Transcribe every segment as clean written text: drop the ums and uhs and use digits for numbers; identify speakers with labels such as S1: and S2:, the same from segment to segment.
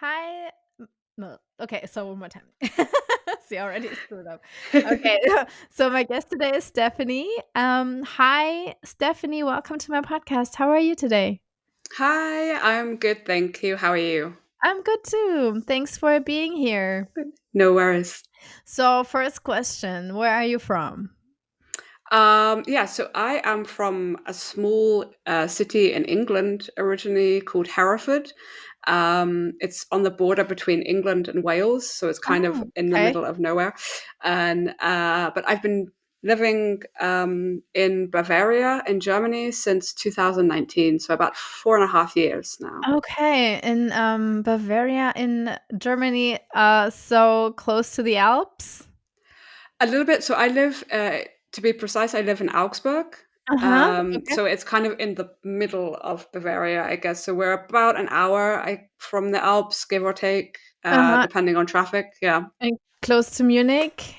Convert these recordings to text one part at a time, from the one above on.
S1: Hi. No. Okay, so one more time. See, I already screwed up. Okay. So my guest today is Stephanie. Hi, Stephanie. Welcome to my podcast. How are you today?
S2: Hi, I'm good, thank you. How are you?
S1: I'm good too. Thanks for being here.
S2: Good. No worries.
S1: So, first question, where are you from?
S2: So I am from a small city in England originally called Hereford. It's on the border between England and Wales, so it's kind of
S1: Oh,
S2: in the
S1: okay.
S2: middle of nowhere. And but I've been living in Bavaria in Germany since 2019, so about 4.5 years now.
S1: Okay, in Bavaria in Germany, so close to the Alps.
S2: A little bit. So I live, to be precise, I live in Augsburg.
S1: Uh-huh. Okay.
S2: So it's kind of in the middle of Bavaria, I guess. So we're about an hour from the Alps, give or take,
S1: Uh-huh.
S2: depending on traffic. Yeah,
S1: And close to Munich.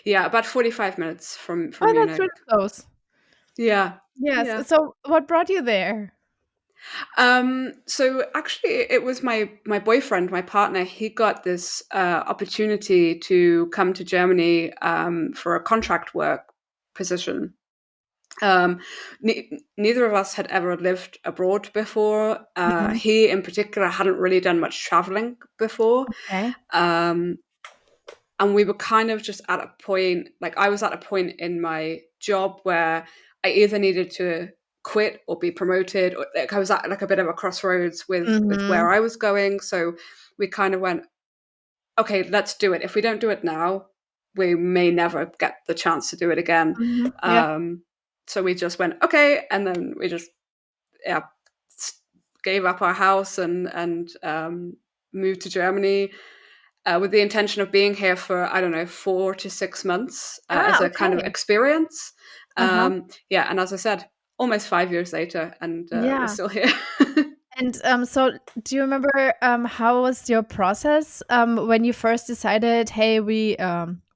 S2: yeah, about 45 minutes from
S1: Oh, that's
S2: Munich.
S1: really close.
S2: Yeah,
S1: Yes.
S2: yeah.
S1: So what brought you there?
S2: So actually, it was my boyfriend, my partner. He got this opportunity to come to Germany for a contract work position. Um, Neither of us had ever lived abroad before.
S1: Mhm.
S2: He, in particular, hadn't really done much traveling before.
S1: Okay.
S2: Um, and we were kind of just at a point, like I was at a point in my job where I either needed to quit or be promoted, or like I was at like a bit of a crossroads with where
S1: Mhm.
S2: I was going. So we kind of went, okay, let's do it. If we don't do it now, we may never get the chance to do it again.
S1: Mhm. Yeah.
S2: Um, so we just went, okay, and then we just yeah gave up our house and moved to Germany with the intention of being here for I don't know 4 to 6 months as a kind of
S1: Okay.
S2: experience.
S1: Uh-huh.
S2: Yeah, and as I said, almost 5 years later, and we're
S1: Yeah.
S2: still here.
S1: And, so do you remember, how was your process, when you first decided, "Hey,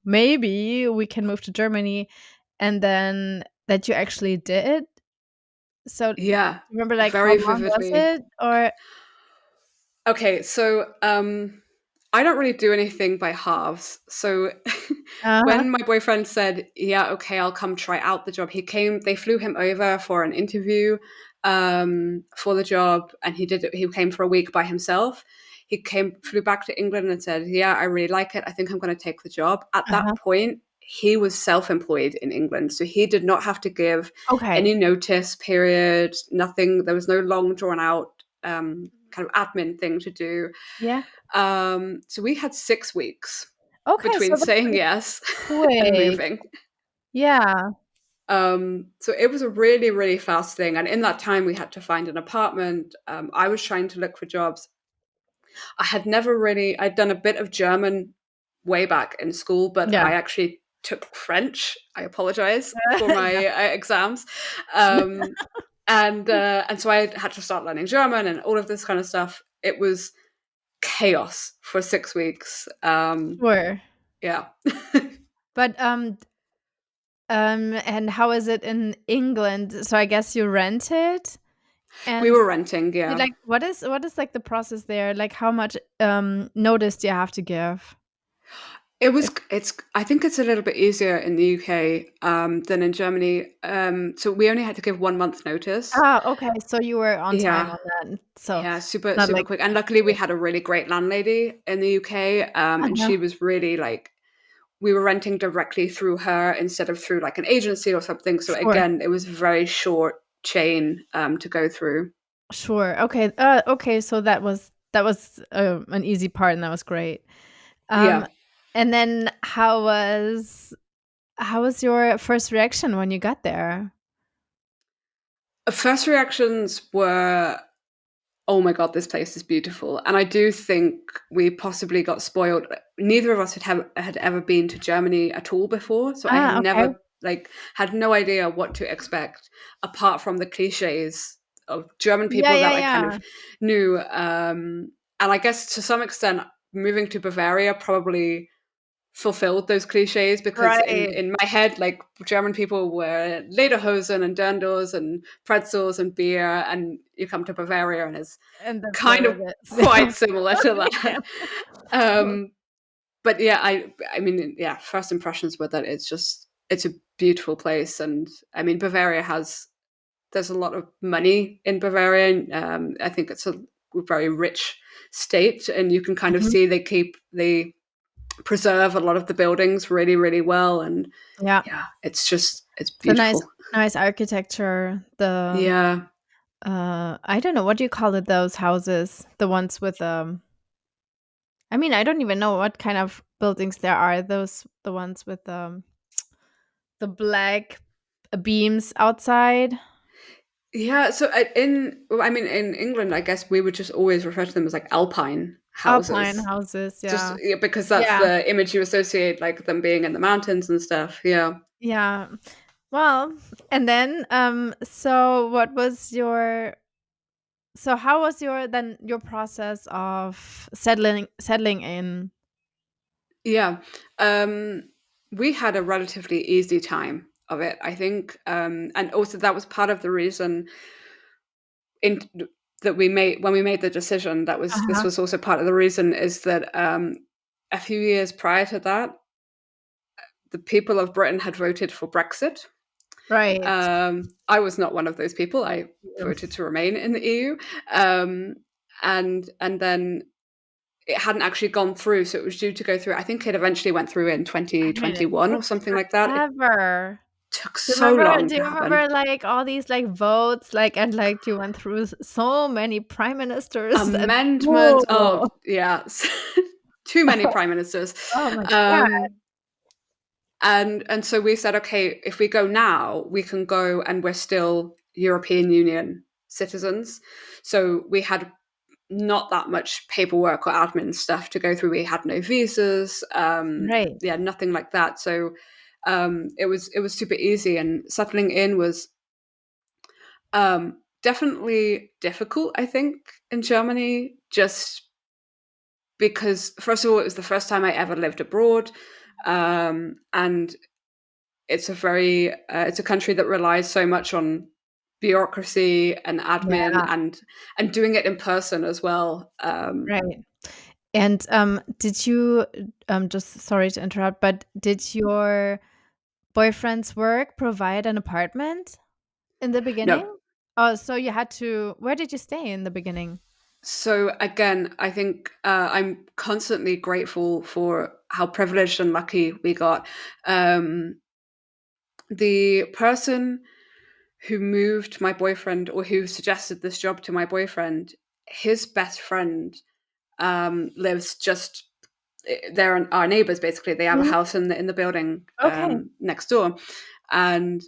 S1: maybe we can move to Germany," and then that you actually did? So,
S2: Yeah,
S1: remember, like, how
S2: very
S1: long was
S2: vividly.
S1: it? Or
S2: Okay, so I don't really do anything by halves. So
S1: Uh-huh.
S2: when my boyfriend said, "Yeah, okay, I'll come try out the job," he came. They flew him over for an interview for the job, and he did. He came for a week by himself. Flew back to England, and said, "Yeah, I really like it. I think I'm going to take the job." At that
S1: Uh-huh.
S2: point, he was self-employed in England, so he did not have to give
S1: Okay.
S2: any notice period. Nothing. There was no long drawn out kind of admin thing to do.
S1: Yeah.
S2: So we had 6 weeks
S1: Okay, so
S2: between
S1: that's
S2: saying
S1: pretty
S2: yes and
S1: quick.
S2: moving.
S1: Yeah.
S2: So it was a really, really fast thing. And in that time, we had to find an apartment. I was trying to look for jobs. I'd done a bit of German way back in school, but
S1: Yeah.
S2: I actually took French. I apologize for my
S1: Yeah.
S2: exams. Um, and so I had to start learning German and all of this kind of stuff. It was chaos for 6 weeks.
S1: Sure.
S2: Yeah.
S1: But, and how is it in England? So I guess you rented,
S2: We
S1: and
S2: were renting, yeah.
S1: like, what is, like, the process there? Like, how much, notice do you have to give? If
S2: I think it's a little bit easier in the UK than in Germany. So we only had to give 1 month notice.
S1: Okay, so you were on time
S2: Yeah.
S1: on that. So
S2: Yeah, super,
S1: not
S2: super
S1: like
S2: quick. And luckily we had a really great landlady in the UK. And
S1: Uh-huh.
S2: she was really like, we were renting directly through her instead of through like an agency or something. So
S1: Sure,
S2: again, it was a very short chain to go through.
S1: sure. Okay, so an easy part, and that was great. Um,
S2: Yeah.
S1: and then how was your first reaction when you got there?
S2: First reactions were, oh my god, this place is beautiful. And I do think we possibly got spoiled. Neither of us had ever been to Germany at all before, so I had
S1: Okay.
S2: never like had no idea what to expect apart from the cliches of German
S1: Yeah,
S2: people
S1: yeah,
S2: that I kind
S1: yeah.
S2: of knew. And I guess to some extent, moving to Bavaria probably fulfilled those cliches, because
S1: Right.
S2: in my head, like, German people were lederhosen and dirndls and pretzels and beer, and you come to Bavaria and it's
S1: And that's what
S2: kind of
S1: it is.
S2: quite similar to
S1: Yeah.
S2: that. Um, but yeah, I mean, yeah, first impressions were that it's a beautiful place, and I mean, Bavaria has there's a lot of money in Bavaria. And, I think it's a very rich state, and you can kind of
S1: Mhm.
S2: see they preserve a lot of the buildings really, really well, and
S1: Yeah.
S2: yeah, it's
S1: It's a nice
S2: beautiful.
S1: nice architecture. The
S2: Yeah,
S1: I don't know, what do you call it, those houses? The ones with, I mean, I don't even know what kind of buildings there are. Those the ones with, the black beams outside?
S2: yeah. So I mean, in England, I guess we would just always refer to them as like alpine
S1: Alpine
S2: houses,
S1: houses,
S2: just,
S1: yeah.
S2: yeah, because that's
S1: Yeah,
S2: the image you associate, like them being in the mountains and stuff. Yeah.
S1: yeah. Well, and then, so what was your so how was your process of settling in?
S2: Yeah. Um, we had a relatively easy time of it, I think. And also that was part of the reason in that we made when we made the decision. This
S1: Uh-huh.
S2: was also part of the reason, is that a few years prior to that, the people of Britain had voted for Brexit.
S1: Right.
S2: I was not one of those people. I
S1: Yeah.
S2: voted to remain in the EU, um, and then it hadn't actually gone through, so it was due to go through. I think it eventually went through in
S1: I mean, it
S2: 2021 or
S1: takes
S2: something like that. It
S1: forever.
S2: took so long
S1: Do
S2: to
S1: you
S2: happen.
S1: remember, like, all these, like, votes, like, and, like, you went through so many prime ministers and
S2: Amendment. Oh,
S1: whoa.
S2: yeah. Too many prime ministers.
S1: Oh my god.
S2: Um, and so we said, okay, if we go now, we can go and we're still European Union citizens. So we had not that much paperwork or admin stuff to go through. We had no visas,
S1: Right.
S2: yeah, nothing like that. So it was super easy, and settling in was definitely difficult, I think, in Germany, just because, first of all, it was the first time I ever lived abroad, and it's a country that relies so much on bureaucracy and admin,
S1: Yeah,
S2: and doing it in person as well.
S1: right. And, did you, just sorry to interrupt, but did your boyfriend's work provide an apartment in the beginning?
S2: No.
S1: Oh, so you had to where did you stay in the beginning?
S2: So again, I think I'm constantly grateful for how privileged and lucky we got. Um, the person who moved my boyfriend, or who suggested this job to my boyfriend, his best friend lives just they're our neighbors. Basically, they have a
S1: Mhm.
S2: house in the building
S1: Okay.
S2: next door, and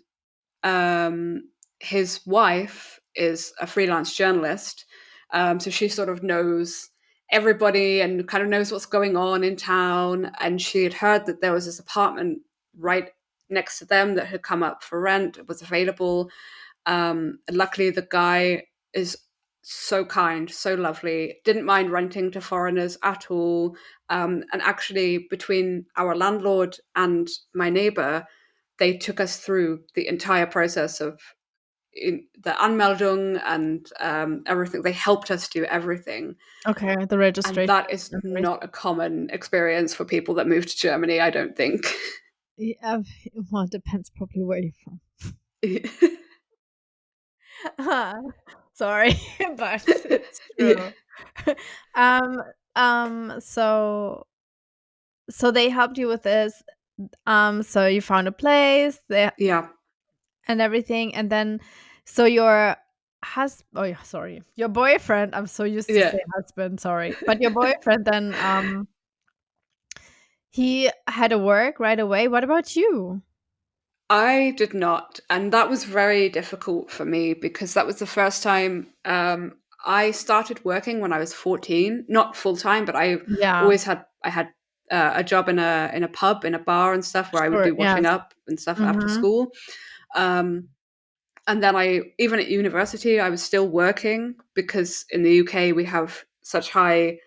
S2: um, his wife is a freelance journalist, so she sort of knows everybody and kind of knows what's going on in town. And she had heard that there was this apartment right next to them that had come up for rent, it was available. Luckily, the guy is so kind, so lovely, didn't mind renting to foreigners at all. And actually, between our landlord and my neighbor, they took us through the entire process of the Anmeldung and everything. They helped us do everything.
S1: Okay, the
S2: And
S1: registration
S2: that is
S1: and everything.
S2: not a common experience for people that move to Germany, I don't think.
S1: Yeah, well, it depends probably where you're from. Sorry, but it's
S2: Yeah.
S1: true. Um, so they helped you with this, so you found a place, they
S2: Yeah.
S1: and everything, and then so your oh, yeah, sorry, your boyfriend, I'm so used to
S2: Yeah.
S1: saying husband, sorry, but your boyfriend then, he had to work right away. What about you?
S2: I did not, and that was very difficult for me, because that was the first time I started working when I was 14, not full time, but
S1: Yeah,
S2: I had a job in a pub, in a bar and stuff, where I would
S1: sure,
S2: do washing
S1: yes.
S2: up and stuff after
S1: Mhm.
S2: school. Um, and then I even at university I was still working, because in the UK we have such high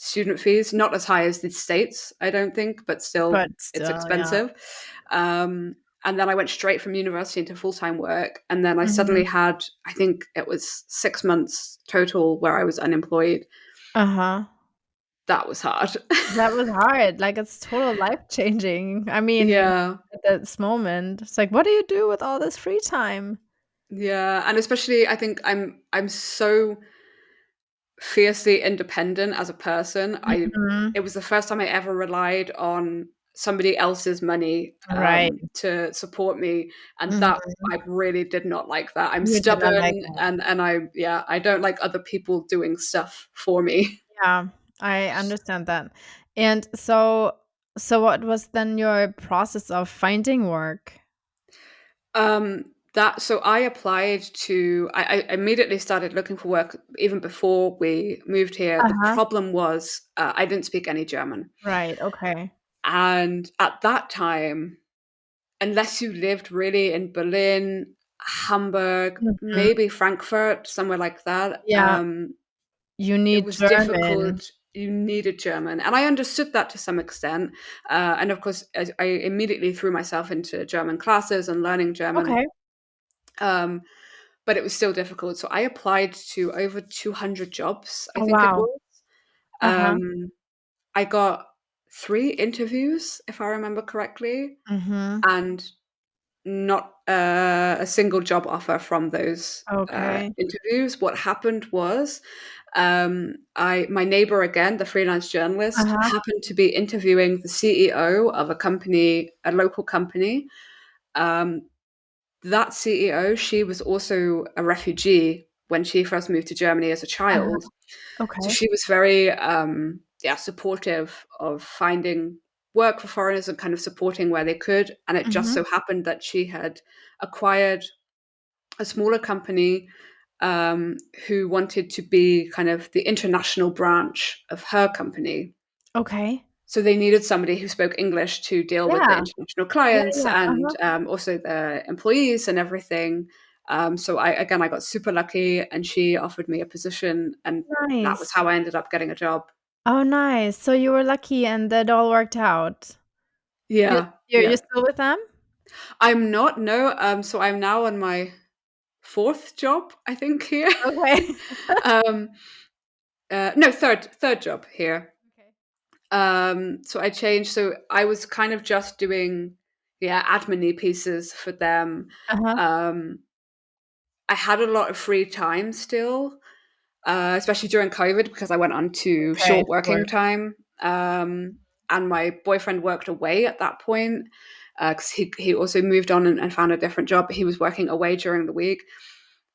S2: student fees, not as high as the States, I don't think, but still,
S1: But
S2: it's
S1: still, yeah.
S2: expensive. Um, and then I went straight from university into full time work. And then I
S1: Mhm.
S2: suddenly had, I think it was 6 months total where I was unemployed.
S1: Uh-huh.
S2: That was hard.
S1: That was hard, like, it's total life changing. I mean,
S2: Yeah.
S1: at this moment, it's like, what do you do with all this free time?
S2: Yeah. And especially I think I'm so fiercely independent as a person.
S1: Mhm.
S2: It was the first time I ever relied on somebody else's money
S1: Right.
S2: to support me, and that
S1: Mhm.
S2: I really did not like that. I'm
S1: You did not like
S2: stubborn,
S1: that.
S2: and I don't like other people doing stuff for me.
S1: Yeah, I understand that. And so what was then your process of finding work?
S2: That so I applied to I immediately started looking for work even before we moved here. The
S1: Uh-huh.
S2: problem was I didn't speak any German,
S1: Right, okay.
S2: and at that time, unless you lived really in Berlin, Hamburg,
S1: Mhm.
S2: maybe Frankfurt, somewhere like that,
S1: Yeah, you
S2: it
S1: need
S2: was
S1: German.
S2: difficult. You needed German, and I understood that to some extent. And of course, I immediately threw myself into German classes and learning German.
S1: Okay.
S2: Um, but it was still difficult. So I applied to over 200 jobs, I
S1: Oh,
S2: think it
S1: wow.
S2: was.
S1: Uh-huh.
S2: Um, I got 3 interviews, if I remember correctly,
S1: Mhm.
S2: and not a single job offer from those
S1: Okay.
S2: interviews. What happened was, I my neighbor again, the freelance journalist,
S1: Uh-huh.
S2: happened to be interviewing the CEO of a company, a local company. Um, that CEO, she was also a refugee when she first moved to Germany as a
S1: Uh-huh.
S2: child. So
S1: Okay.
S2: she was very, supportive of finding work for foreigners and kind of supporting where they could. And it just
S1: Mhm.
S2: so happened that she had acquired a smaller company who wanted to be kind of the international branch of her company.
S1: Okay.
S2: So they needed somebody who spoke English to deal with the
S1: Yeah.
S2: international
S1: Yeah,
S2: clients
S1: yeah.
S2: and
S1: Uh-huh.
S2: also the employees and everything. So I got super lucky, and she offered me a position, and that was
S1: Nice.
S2: how I ended up getting a job.
S1: Oh, nice. So you were lucky and that all worked out. You
S2: Yeah,
S1: you're
S2: yeah.
S1: still with them?
S2: I'm not, no. So I'm now on my fourth job, I think, here.
S1: Okay.
S2: um, no, third job here.
S1: Okay.
S2: So I changed. So I was kind of just doing, yeah, admin pieces for them.
S1: Uh-huh.
S2: Um, I had a lot of free time still, especially during COVID because I went on to
S1: Okay,
S2: short
S1: of
S2: working
S1: course.
S2: time. And my boyfriend worked away at that point because he also moved on and found a different job. But he was working away during the week.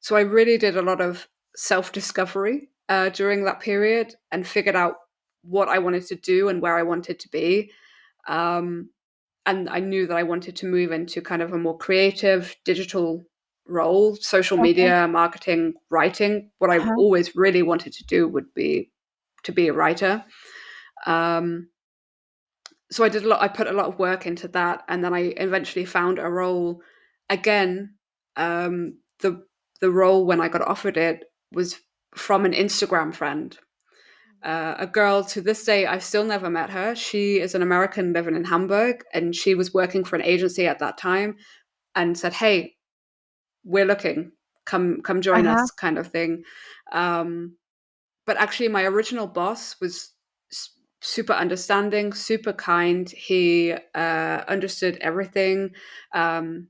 S2: So I really did a lot of self discovery during that period and figured out what I wanted to do and where I wanted to be. Um, and I knew that I wanted to move into kind of a more creative digital role, social
S1: Okay.
S2: media, marketing, writing. What I've
S1: Uh-huh.
S2: always really wanted to do would be to be a writer. Um, so I did a lot. I put a lot of work into that, and then I eventually found a role. Again, the role when I got offered it was from an Instagram friend, a girl. To this day, I've still never met her. She is an American living in Hamburg, and she was working for an agency at that time, and said, "Hey, we're looking. Come join
S1: Uh-huh.
S2: us," kind of thing. Um, but actually, my original boss was super understanding, super kind. He understood everything, um,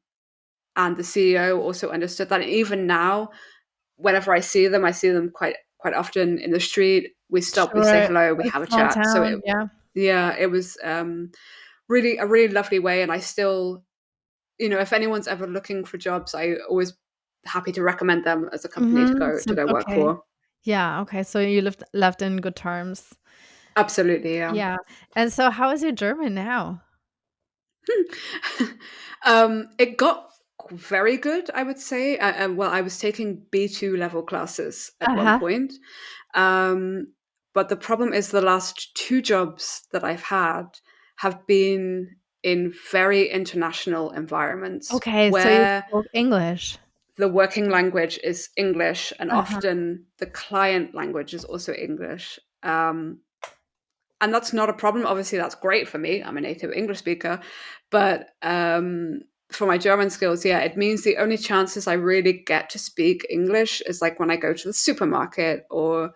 S2: and the CEO also understood that. And even now, whenever I see them quite often in the street. We stop, we say
S1: Sure.
S2: hello, we
S1: A
S2: have a
S1: small
S2: chat. So
S1: town, yeah.
S2: yeah, it was really a really lovely way. And I still, if anyone's ever looking for jobs, I always happy to recommend them as a company
S1: Mhm.
S2: to
S1: So
S2: go work
S1: okay.
S2: for.
S1: Yeah, okay, so you left in good terms.
S2: Absolutely, yeah.
S1: Yeah. And so how is your German now?
S2: It got very good, I would say. Well, I was taking B2 level classes at one
S1: Uh-huh.
S2: point. Um, but the problem is the last two jobs that I've had have been in very international environments
S1: Okay, so you
S2: where
S1: spoke English.
S2: the working language is English and
S1: Uh-huh.
S2: often the client language is also English. and that's not a problem. Obviously, that's great for me. I'm a native English speaker, but for my German skills, yeah, it means the only chances I really get to speak English is like when I go to the supermarket or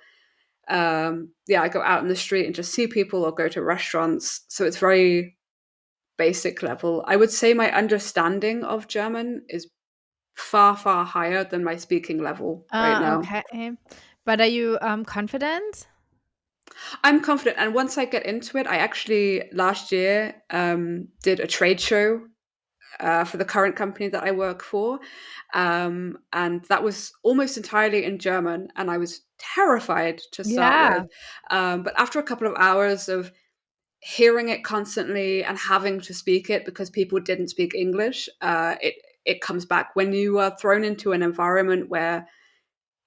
S2: yeah, I go out in the street and just see people or go to restaurants. So it's very basic level. I would say my understanding of German is far, far higher than my speaking level right now.
S1: Okay. But are you confident?
S2: I'm confident, and once I get into it, I actually last year did a trade show for the current company that I work for, and that was almost entirely in German, and I was terrified to start
S1: Yeah.
S2: with. But after a couple of hours of hearing it constantly and having to speak it because people didn't speak English, it comes back when you are thrown into an environment where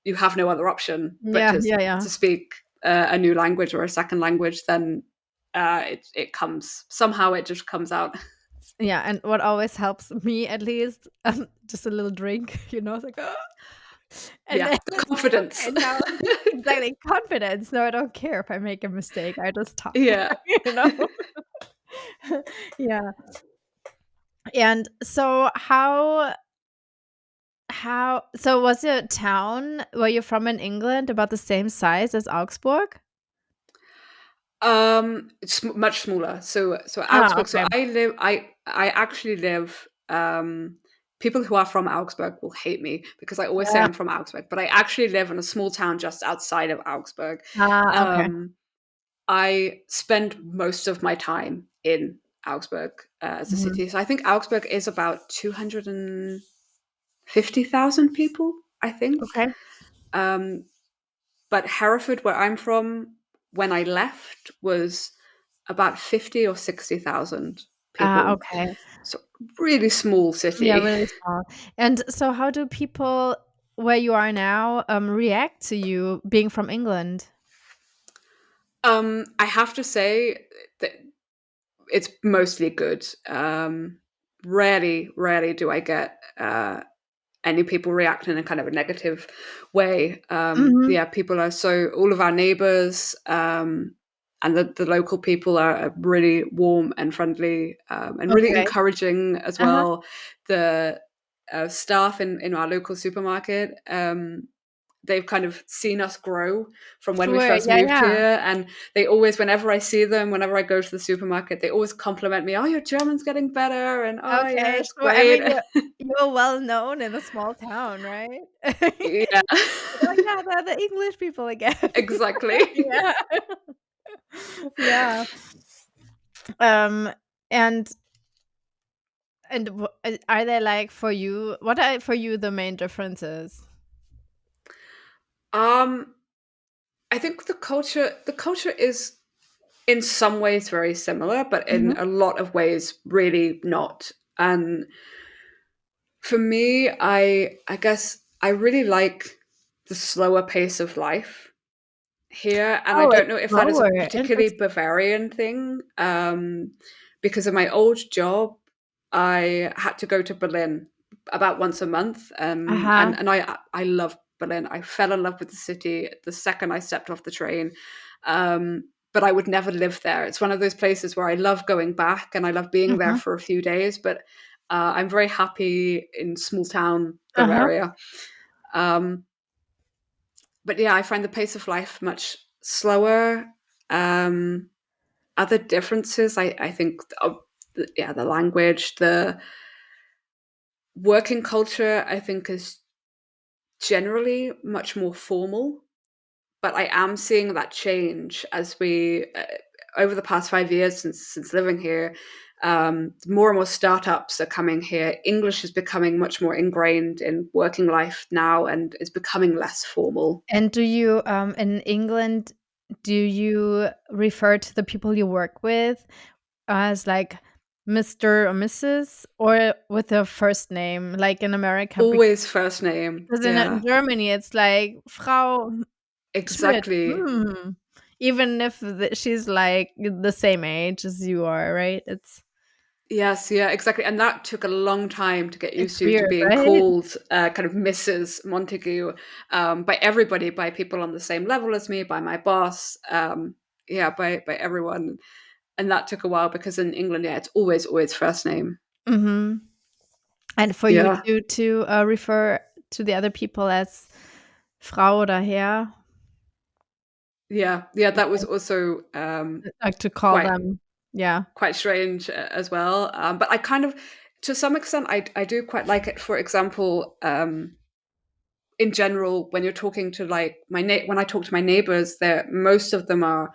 S2: you have no other option but
S1: Yeah, yeah, yeah.
S2: to speak a new language or a second language, then it comes somehow. It just comes out.
S1: Yeah, and what always helps me at least, just a little drink, it's like, "Ah," and
S2: Yeah,
S1: then
S2: the
S1: it's like,
S2: confidence.
S1: "Okay, now" exactly, confidence. No, I don't care if I make a mistake, I just talk,
S2: Yeah.
S1: you know? Yeah, and so so was your town where you're from in England about the same size as Augsburg?
S2: It's much smaller. So
S1: Ah,
S2: Augsburg. So
S1: okay.
S2: I actually live. People who are from Augsburg will hate me because I always say
S1: Yeah.
S2: I'm from Augsburg, but I actually live in a small town just outside of Augsburg.
S1: Ah, okay.
S2: Um, I spend most of my time in Augsburg as a
S1: Mhm.
S2: city. So I think Augsburg is about 250,000 people, I think.
S1: Okay.
S2: Um, but Hereford, where I'm from, when I left, was about 50 or 60,000
S1: Ah,
S2: people.
S1: okay.
S2: So really small
S1: Yeah,
S2: city.
S1: really small. And so how do people where you are now, react to you being from England?
S2: I have to say that it's mostly good. Rarely do I get any people react in a kind of a negative way.
S1: Mhm.
S2: Yeah, people are so all of our neighbors and the local people are really warm and friendly and really
S1: Okay.
S2: encouraging as
S1: Uh-huh.
S2: well. The staff in our local supermarket. They've kind of seen us grow from when we
S1: Sure.
S2: first
S1: Yeah,
S2: moved
S1: yeah.
S2: here, and they always, whenever I see them, whenever I go to the supermarket, they always compliment me. Oh, your German's getting better, and oh yeah,
S1: Okay,
S2: it's
S1: sure. I
S2: great.
S1: mean, you're well known in a small town, right?
S2: Yeah.
S1: Oh, yeah, the English people again.
S2: Exactly.
S1: Yeah. Yeah. Um, and are they like for you what are for you the main differences?
S2: Um, I think the culture is in some ways very similar, but in
S1: Mhm.
S2: a lot of ways really not. And for me, I guess I really like the slower pace of life here, and I
S1: Oh, it's
S2: don't know if that is a
S1: slower.
S2: particularly
S1: Interesting.
S2: Bavarian thing. Because of my old job, I had to go to Berlin about once a month,
S1: Uh-huh.
S2: and I love Berlin. I fell in love with the city the second I stepped off the train. But I would never live there. It's one of those places where I love going back and I love being there
S1: Mhm.
S2: for a few days, but I'm very happy in small town
S1: Uh-huh.
S2: Bavaria. Um, but yeah, I find the pace of life much slower. Um, Other differences, I think, yeah, the language, the working culture, I think, is generally much more formal. But I am seeing that change as we, over the past 5 years since living here, more and more startups are coming here. English is becoming much more ingrained in working life now, and is becoming less formal.
S1: And do you, in England, do you refer to the people you work with as, like, Mr. or Mrs. or with their first name, like in America?
S2: Always first name.
S1: Because in
S2: Yeah,
S1: Germany, it's like Frau Schmidt.
S2: exactly.
S1: Even if she's, like, the same age as you are, right?
S2: Yes, yeah, exactly, and that took a long time to get used
S1: It's
S2: to
S1: weird,
S2: being
S1: right?
S2: called, kind of Mrs. Montague, by everybody, by people on the same level as me, by my boss. yeah, by everyone. And that took a while because in England, yeah, it's always first name.
S1: Mhm. And for you
S2: Yeah.
S1: to refer to the other people as Frau oder Herr,
S2: Yeah. Yeah, that was
S1: like
S2: also
S1: to call
S2: quite
S1: them, yeah.
S2: quite strange as well. But I kind of, to some extent, I do quite like it. For example, in general, when you're talking to like when I talk to my neighbors, they're most of them are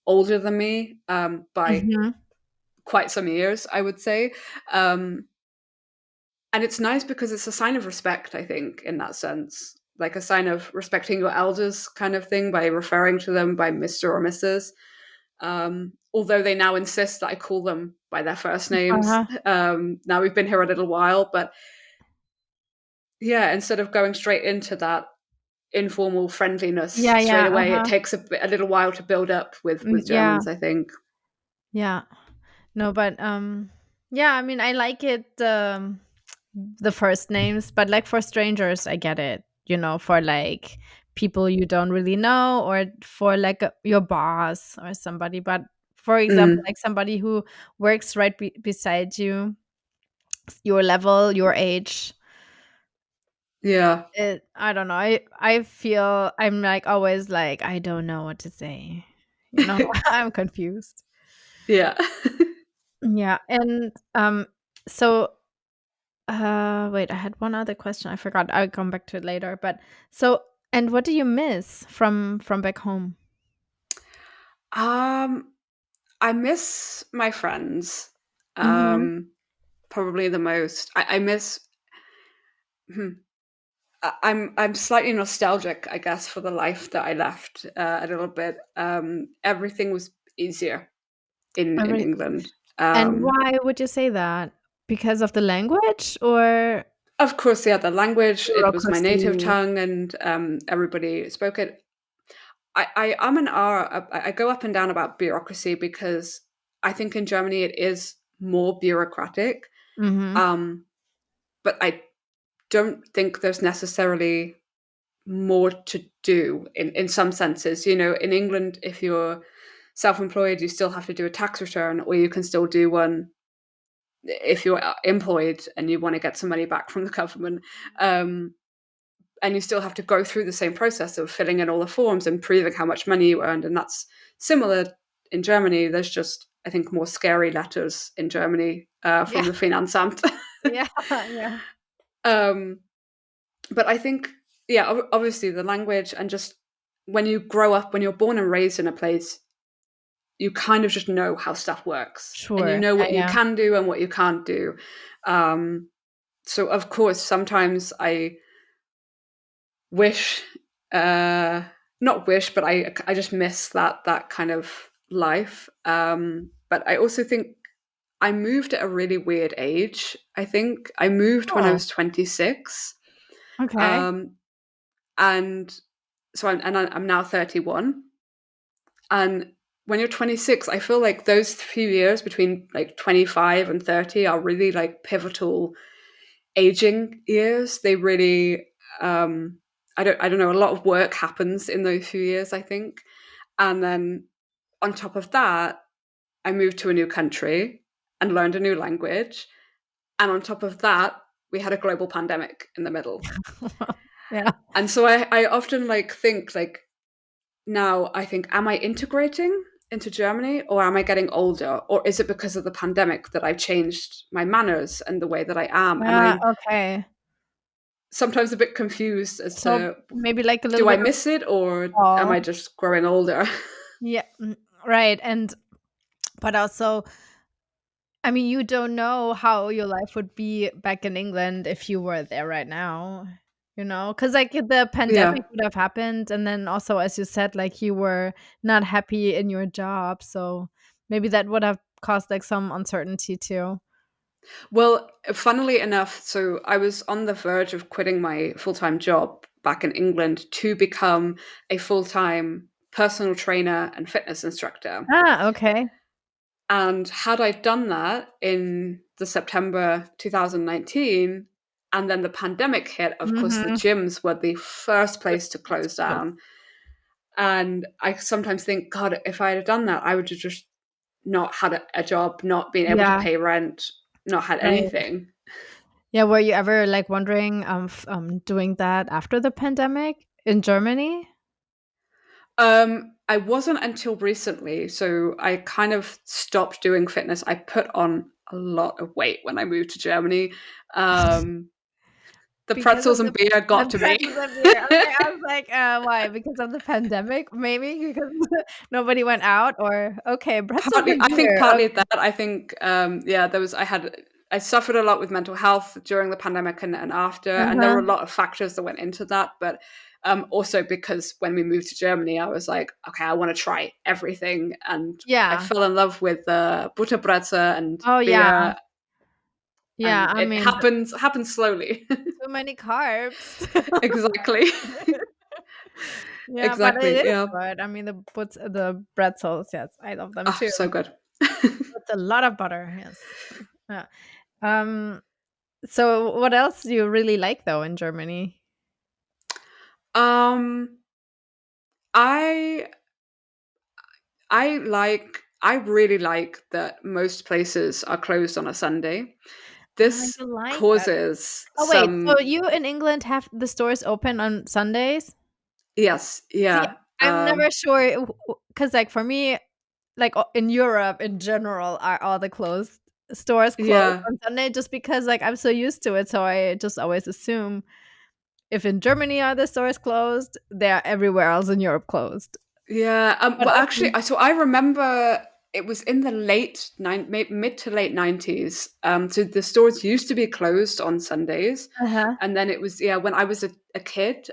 S2: older than me by
S1: Mhm.
S2: quite some years, I would say. Um, and it's nice because it's a sign of respect, I think, in that sense, like a sign of respecting your elders, kind of thing, by referring to them by Mr. or Mrs. Although they now insist that I call them by their first names.
S1: Uh-huh.
S2: Now we've been here a little while, but yeah, instead of going straight into that informal friendliness
S1: Yeah,
S2: straight
S1: yeah,
S2: away, it
S1: uh-huh.
S2: takes a little while to build up with
S1: Yeah,
S2: Germans, I think.
S1: yeah. No, but, yeah, I mean, I like it, the first names, but, like, for strangers, I get it, for, like, people you don't really know or for, like, your boss or somebody, but, for example,
S2: Mm,
S1: like, somebody who works right beside you, your level, your age,
S2: yeah,
S1: I don't know, I feel I'm, like, always like, "I don't know what to say," you know? I'm confused.
S2: yeah.
S1: Yeah, and, so wait, I had one other question, I forgot, I'll come back to it later, but so and what do you miss from back home?
S2: um, I miss my friends,
S1: Mhm.
S2: um, probably the most. I miss. Hmm, I'm slightly nostalgic, I guess, for the life that I left a little bit. Everything was easier in
S1: Every
S2: England.
S1: and
S2: Um,
S1: why would you say that? Because of the language or
S2: of course, yeah, the language, it was my native
S1: bureaucracy?
S2: tongue, and everybody spoke it. I'm an R. I go up and down about bureaucracy because I think in Germany it is more bureaucratic,
S1: Mhm.
S2: um, but I don't think there's necessarily more to do in some senses. You know, in England, if you're self-employed, you still have to do a tax return, or you can still do one if you're employed and you want to get some money back from the government. Um, and you still have to go through the same process of filling in all the forms and proving how much money you earned. And that's similar in Germany. There's just, I think, more scary letters in Germany
S1: Yeah,
S2: from the Finanzamt.
S1: yeah, yeah.
S2: um, but I think, yeah, obviously the language and just when you grow up, when you're born and raised in a place, you kind of just know how stuff works and you
S1: Sure.
S2: know
S1: Yeah,
S2: what you
S1: yeah.
S2: can do and what you can't do. Um, so, of course, sometimes I wish, uh, not wish, but I just miss that kind of life. But I also think I moved at a really weird age. I think I moved when I
S1: Oh,
S2: was 26.
S1: okay.
S2: Um, and I'm now 31. And when you're 26, I feel like those few years between like 25 and 30 are really like pivotal aging years. They really, I don't know, a lot of work happens in those few years, I think. And then on top of that, I moved to a new country and learned a new language. And on top of that, we had a global pandemic in the middle.
S1: Yeah.
S2: And so I often like think like now I think, am I integrating into Germany or am I getting older? Or is it because of the pandemic that I've changed my manners and the way that I am? And I'm
S1: Okay.
S2: sometimes a bit confused as
S1: So,
S2: to,
S1: maybe, like, a little
S2: do I
S1: bit of
S2: miss it or am
S1: awe.
S2: I just growing older?
S1: Yeah, right, and but also, I mean, you don't know how your life would be back in England if you were there right now, because like, the
S2: Yeah.
S1: pandemic would have happened, and then also, as you said, like, you were not happy in your job, so maybe that would have caused, like, some uncertainty too.
S2: Well, funnily enough, so I was on the verge of quitting my full time job back in England to become a full time personal trainer and fitness instructor.
S1: Ah, okay.
S2: And had I done that in the September 2019, and then the pandemic hit, of course, the
S1: Mhm.
S2: gyms were the first place to close
S1: Close.
S2: down. And I sometimes think, God, if I had done that, I would have just not had a job, not been able to
S1: Yeah,
S2: pay rent, not had
S1: right.
S2: anything.
S1: Yeah, were you ever, like, wondering, doing that after the pandemic in Germany?
S2: I wasn't until recently, so I kind of stopped doing fitness. I put on a lot of weight when I moved to Germany. Um, the
S1: Because of
S2: pretzels and beer
S1: the
S2: got to me.
S1: pretzels and beer. Okay, I was like, why? Because of the pandemic? Maybe because nobody went out, or okay, pretzels
S2: Partly,
S1: and
S2: I think
S1: beer.
S2: partly
S1: Okay.
S2: that. I think, yeah, I suffered a lot with mental health during the pandemic and after, and there were a
S1: Uh-huh.
S2: lot of factors that went into that. But also because when we moved to Germany, I was like, okay, I want to try everything, and I
S1: Yeah.
S2: fell in love with Butterbrezel and
S1: Oh, yeah.
S2: beer,
S1: Yeah,
S2: and
S1: I
S2: it
S1: mean,
S2: happens slowly.
S1: too many carbs.
S2: Exactly,
S1: Yeah, but it
S2: exactly.
S1: is
S2: Yeah.
S1: good. I mean, the pretzels, yes, I love them
S2: Oh,
S1: too.
S2: so good.
S1: With a lot of butter, yes. Yeah. Um, so what else do you really like though in Germany?
S2: um, I I really like that most places are closed on a Sunday.
S1: Ah,
S2: This
S1: you like that.
S2: causes
S1: Oh, wait, so
S2: some.
S1: you in England have the stores open on Sundays?
S2: Yes,
S1: See,
S2: yeah,
S1: I'm never sure because, like, for me, like, in Europe in general, are all the closed stores closed
S2: yeah,
S1: on Sunday just because, like, I'm so used to it, so I just always assume if in Germany are the stores closed, they are everywhere else in Europe closed.
S2: yeah.
S1: But
S2: Well, actually,
S1: okay.
S2: so I remember it was in the mid to late 90s. So the stores used to be closed on Sundays,
S1: Uh-huh.
S2: and then it was, yeah, when I was a kid.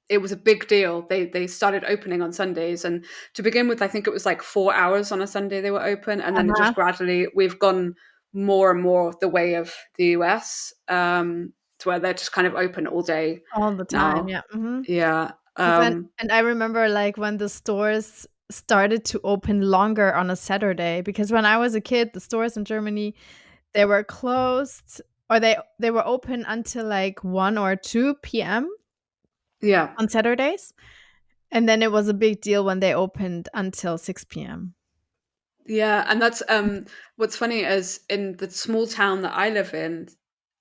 S2: It was a big deal. They started opening on Sundays, and to begin with, I think it was like 4 hours on a Sunday they were open, and then it
S1: Uh-huh.
S2: just gradually we've gone more and more the way of the US, to where they're just kind of open all day
S1: All the time,
S2: now.
S1: yeah, mhm.
S2: Yeah,
S1: 'Cause then and I remember, like, when the stores started to open longer on a Saturday, because when I was a kid, the stores in Germany, they were closed or they were open until, like, 1 or 2 PM
S2: yeah,
S1: on Saturdays, and then it was a big deal when they opened until 6 PM.
S2: yeah. And that's what's funny is in the small town that I live in,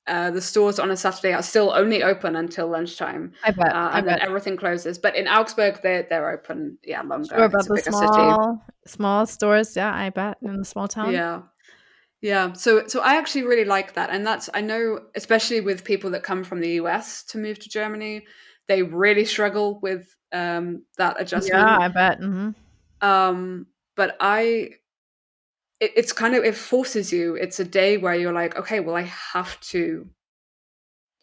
S2: the stores on a Saturday are still only open until lunchtime,
S1: I
S2: and then
S1: bet.
S2: everything closes. But in Augsburg, they're open, yeah,
S1: Sure,
S2: longer. It's
S1: but
S2: a
S1: the
S2: bigger city.
S1: small stores, yeah, I bet, in a small town.
S2: Yeah. Yeah. So I actually really like that. And that's I know, especially with people that come from the US to move to Germany, they really struggle with that
S1: Yeah,
S2: adjustment.
S1: I bet, mhm.
S2: But it's kind of it forces you. It's a day where you're like, okay, well, I have to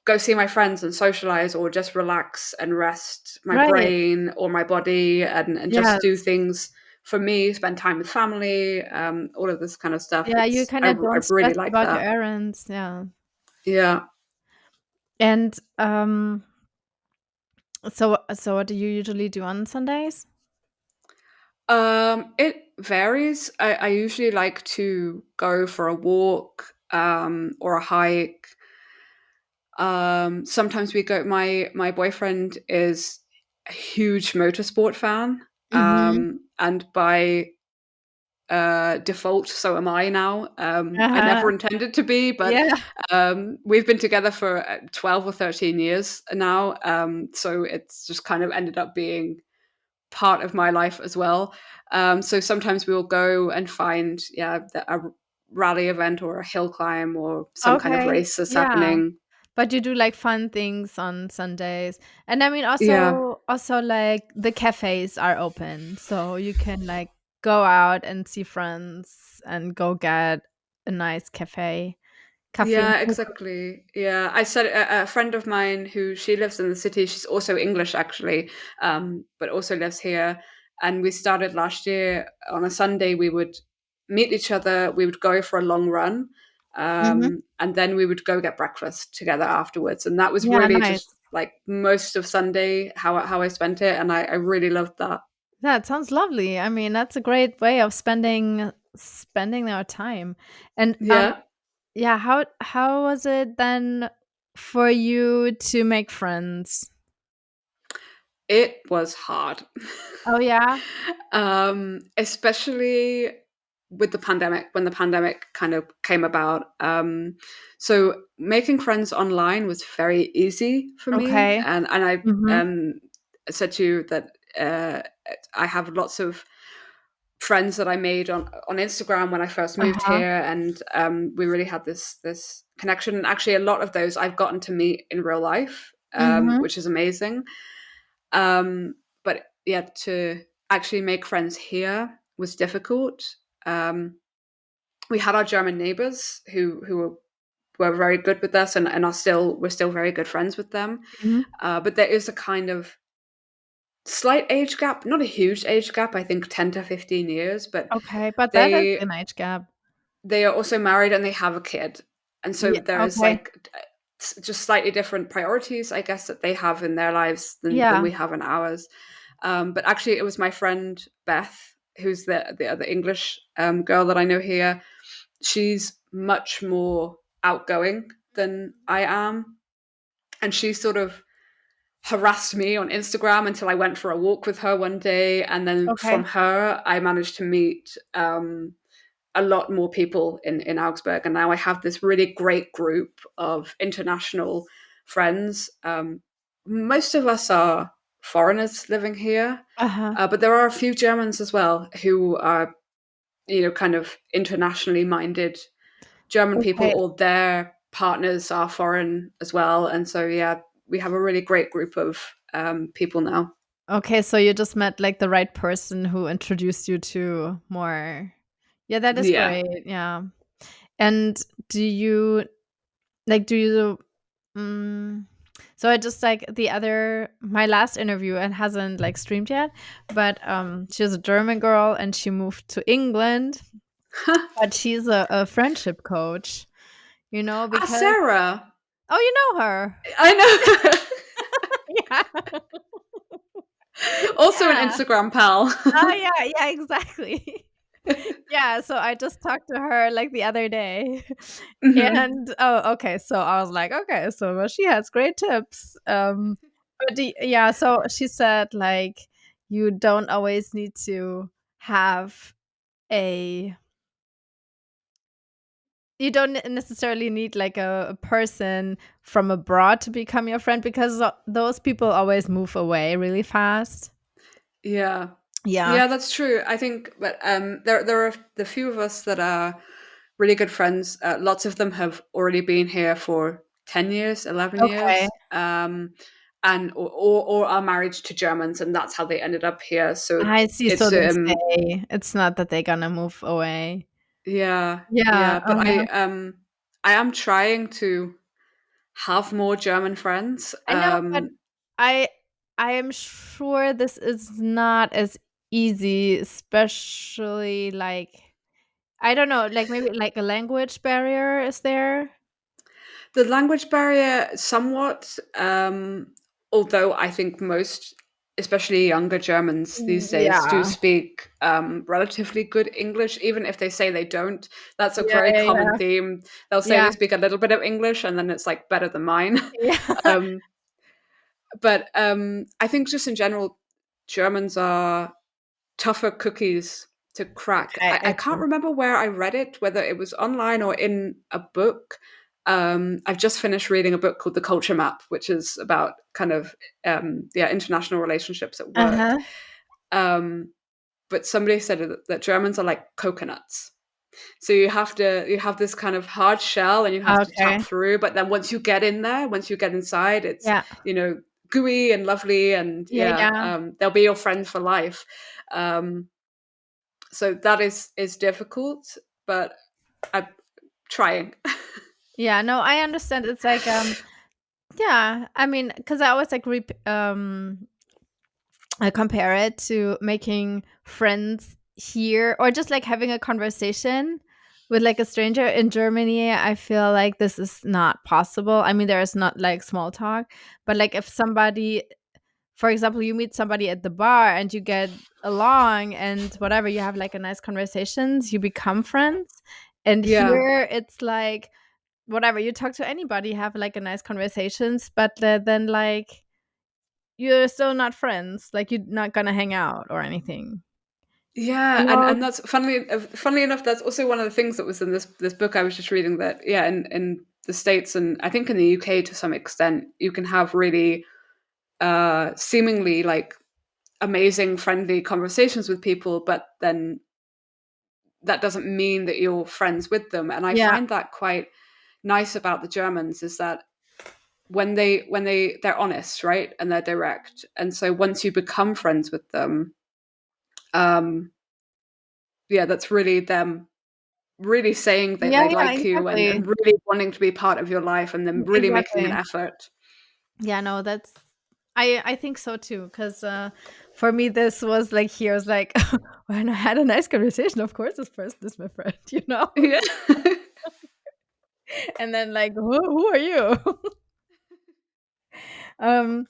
S2: go see my friends and socialize or just relax and rest my
S1: Right,
S2: brain or my body and just do
S1: yes.
S2: things for me, spend time with family, all of this kind of stuff.
S1: Yeah, you
S2: I
S1: kinda don't
S2: really
S1: stress
S2: like
S1: about your
S2: that.
S1: errands, yeah.
S2: Yeah.
S1: And, so what do you usually do on Sundays?
S2: It varies. I usually like to go for a walk, or a hike. Sometimes we go. My boyfriend is a huge motorsport fan,
S1: Mhm.
S2: and by default, so am I now. I
S1: Uh-huh.
S2: never intended to be, but
S1: Yeah.
S2: we've been together for 12 or 13 years now. So it's just kind of ended up being part of my life as well. So sometimes we will go and find, yeah, a rally event or a hill climb or some kind of
S1: Okay,
S2: race that's
S1: yeah.
S2: happening.
S1: But you do, like, fun things on Sundays. And I mean,
S2: Yeah.
S1: also, like, the cafes are open, so you can, like, go out and see friends and go get a nice Kaffee und
S2: Yeah,
S1: Kuchen.
S2: exactly. Yeah, I said a friend of mine who she lives in the city. She's also English, actually, but also lives here. And we started last year on a Sunday. We would meet each other. We would go for a long run,
S1: Mhm.
S2: and then we would go get breakfast together afterwards. And that was
S1: Yeah,
S2: really
S1: nice.
S2: just like most of Sunday how I spent it, and I really loved that.
S1: Yeah, it sounds lovely. I mean, that's a great way of spending our time. And,
S2: Yeah.
S1: yeah, how was it then for you to make friends?
S2: It was hard.
S1: Oh, yeah?
S2: Especially with the pandemic, when the pandemic kind of came about. So making friends online was very easy for me,
S1: Okay.
S2: and I
S1: Mhm.
S2: said to you that I have lots of friends that I made on Instagram when I first moved
S1: Uh-huh.
S2: here, and we really had this connection. And actually, a lot of those I've gotten to meet in real life,
S1: Mhm.
S2: which is amazing. But yeah, to actually make friends here was difficult. Um, we had our German neighbors who were very good with us, and are still we're still very good friends with them.
S1: Mhm.
S2: But there is a kind of slight age gap, not a huge age gap. I think 10 to 15 years, but
S1: Okay, but that is
S2: they
S1: an age gap.
S2: they are also married and they have a kid, and so
S1: Yeah,
S2: there is
S1: okay.
S2: like just slightly different priorities, I guess, that they have in their lives than
S1: Yeah.
S2: we have in ours. But actually, it was my friend Beth, who's the other English girl that I know here. She's much more outgoing than I am, and she sort of harassed me on Instagram until I went for a walk with her one day, and then from
S1: Okay.
S2: her, I managed to meet a lot more people in Augsburg, and now I have this really great group of international friends. Most of us are foreigners living here,
S1: Uh-huh.
S2: but there are a few Germans as well who are, kind of internationally minded German people,
S1: Okay.
S2: or their partners are foreign as well, and so yeah, we have a really great group of people now.
S1: Okay, so you just met, like, the right person who introduced you to more. Yeah, that is
S2: Yeah.
S1: great, yeah. And do you like, do you mm, so I just, like, the other my last interview, and hasn't, like, streamed yet, but, she was a German girl, and she moved to England, but she's a friendship coach,
S2: Ah,
S1: because
S2: Sarah.
S1: oh, you know her?
S2: I know.
S1: Yeah.
S2: Also an
S1: Yeah.
S2: Instagram pal.
S1: Oh, yeah, yeah, exactly. Yeah, so I just talked to her, like, the other day,
S2: Hmm.
S1: and oh, okay, so I was like, "Okay, so, well, she has great tips." But yeah, so she said, like, you don't always need to have a you don't necessarily need, like, a person from abroad to become your friend, because those people always move away really fast.
S2: Yeah.
S1: Yeah.
S2: Yeah, that's true. I think, but there are the few of us that are really good friends. Lots of them have already been here for 10 years, 11 years,
S1: Okay.
S2: and or are married to Germans, and that's how they ended up here. So
S1: I see, so
S2: it's
S1: they stay. It's not that they're gonna move away.
S2: yeah,
S1: Yeah,
S2: yeah. But I am trying to have more German friends.
S1: I know, but I I am sure this is not as easy, especially, like, I don't know, like, maybe, like, a language barrier is there?
S2: The language barrier, somewhat, although I think most, especially younger Germans these days, do
S1: Yeah.
S2: speak relatively good English, even if they say they don't. That's a
S1: Yeah,
S2: very
S1: yeah,
S2: common
S1: yeah.
S2: theme. They'll say
S1: Yeah.
S2: they speak a little bit of English, and then it's like better than mine.
S1: Yeah.
S2: um, but I think just in general, Germans are tougher cookies to crack.
S1: Okay,
S2: I can't
S1: okay.
S2: remember where I read it, whether it was online or in a book. I've just finished reading a book called The Culture Map, which is about kind of yeah, international relationships at work.
S1: Uh-huh.
S2: Um, but somebody said that Germans are like coconuts. So you have this kind of hard shell and you have to tap
S1: Okay.
S2: through. But then once you get in there, once you get inside, it's
S1: Yeah.
S2: you know gooey and lovely, and
S1: Yeah,
S2: yeah,
S1: yeah.
S2: they'll be your friend for life. Um, so that is difficult, but I'm trying.
S1: Yeah, no, I understand. It's like, yeah, I mean, because I always, like, I compare it to making friends here, or just, like, having a conversation with, like, a stranger in Germany. I feel like this is not possible. I mean, there is not, like, small talk, but, like, if somebody, for example, you meet somebody at the bar and you get along and whatever, you have, like, a nice conversations, you become friends. And
S2: Yeah,
S1: here it's like whatever, you talk to anybody, have, like, a nice conversations, but then, like, you're still not friends. Like you're not gonna hang out or anything.
S2: Yeah, and
S1: No.
S2: that's funnily enough, that's also one of the things that was in this book I was just reading, that yeah, in the States and I think in the UK to some extent, you can have really seemingly like amazing friendly conversations with people, but then that doesn't mean that you're friends with them. And I
S1: Yeah.
S2: find that quite nice about the Germans, is that they're honest, right? And they're direct. And so once you become friends with them, um yeah, that's really them really saying that
S1: Yeah,
S2: they
S1: yeah,
S2: like you,
S1: exactly.
S2: and really wanting to be part of your life, and then really making an
S1: Exactly.
S2: effort.
S1: Yeah, no, that's I think so too, because for me this was like he was like when I had a nice conversation, of course this person is my friend, you know?
S2: Yeah.
S1: And then like, who are you? um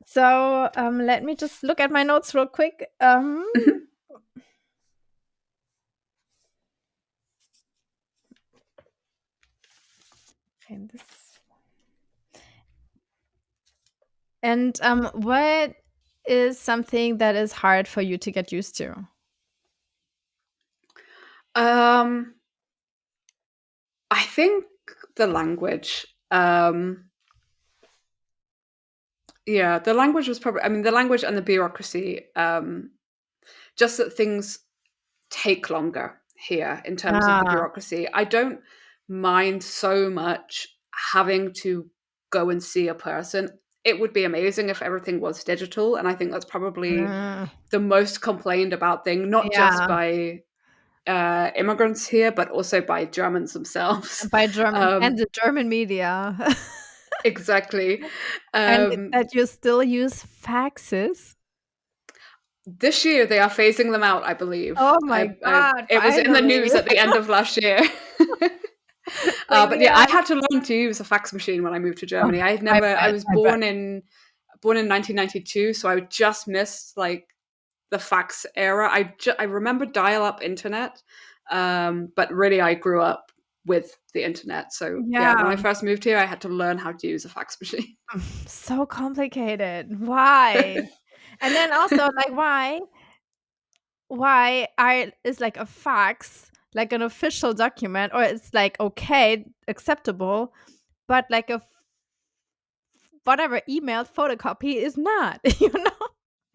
S1: so let me just look at my notes real quick.
S2: Mhm.
S1: Okay, this and what is something that is hard for you to get used to?
S2: um I think the language. Yeah, the language was probably, I mean, the language and the bureaucracy, just that things take longer here in terms of the
S1: Ah,
S2: bureaucracy. I don't mind so much having to go and see a person. It would be amazing if everything was digital, and I think that's probably
S1: mm,
S2: the most complained about thing, not just
S1: yeah,
S2: by immigrants here, but also by Germans themselves.
S1: by German and
S2: Um,
S1: the German media.
S2: exactly.
S1: And
S2: Um,
S1: that you still use faxes?
S2: this year they are phasing them out, I believe.
S1: Oh my god,
S2: It was in the
S1: finally.
S2: news at the end of last year.
S1: Like,
S2: But yeah, I
S1: yeah.
S2: had to learn to use a fax machine when I moved to
S1: Oh,
S2: Germany. I had
S1: I
S2: never. I
S1: bet,
S2: was
S1: I bet.
S2: born in 1992, so I just missed like the fax era. I remember dial up internet, but really I grew up with the internet. So yeah, when
S1: Yeah,
S2: I first moved here, I had to learn how to use a fax machine.
S1: so complicated. Why? And then also, like, why are is, like, a fax, like, an official document or it's, like, okay, acceptable, but, like, a whatever emailed photocopy is not, you know?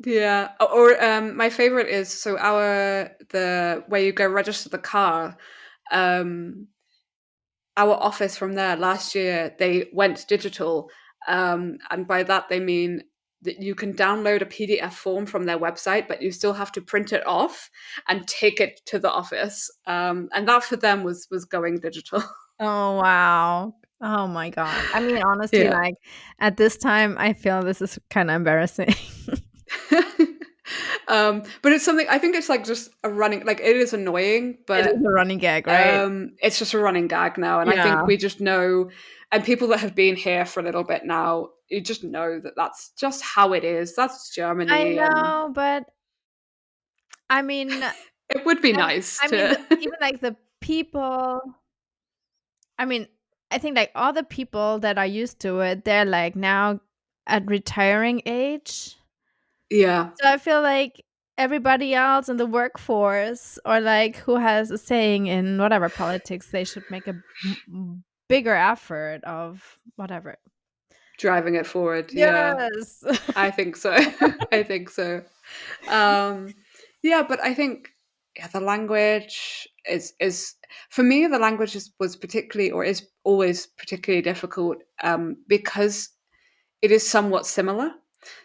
S2: Yeah, or my favorite is, so our the where you go register the car. Um, our office from there last year, they went digital, and by that they mean that you can download a PDF form from their website, but you still have to print it off and take it to the office. And that for them was going digital.
S1: Oh, wow. Oh my god. I mean, honestly,
S2: Yeah.
S1: like, at this time, I feel this is kinda embarrassing.
S2: But it's something, I think it's like just a running, like it is annoying,
S1: It
S2: but
S1: is a running gag, right?
S2: it's just a running gag now. And I
S1: Yeah.
S2: think we just know, and people that have been here for a little bit now, you just know that that's just how it is. That's
S1: I
S2: Germany, and
S1: know, but I mean,
S2: it would be nice
S1: I mean,
S2: to.
S1: the even, like, the people I mean, I think, like, all the people that are used to it, they're, like, now at retiring age.
S2: Yeah,
S1: So I feel like everybody else in the workforce or, like, who has a saying in whatever politics, they should make a bigger effort of whatever.
S2: driving it forward. Yeah,
S1: Yes.
S2: I think so. I think so. Um, yeah, but I think, yeah, the language is for me. The language was particularly, or is always particularly difficult, because it is somewhat similar.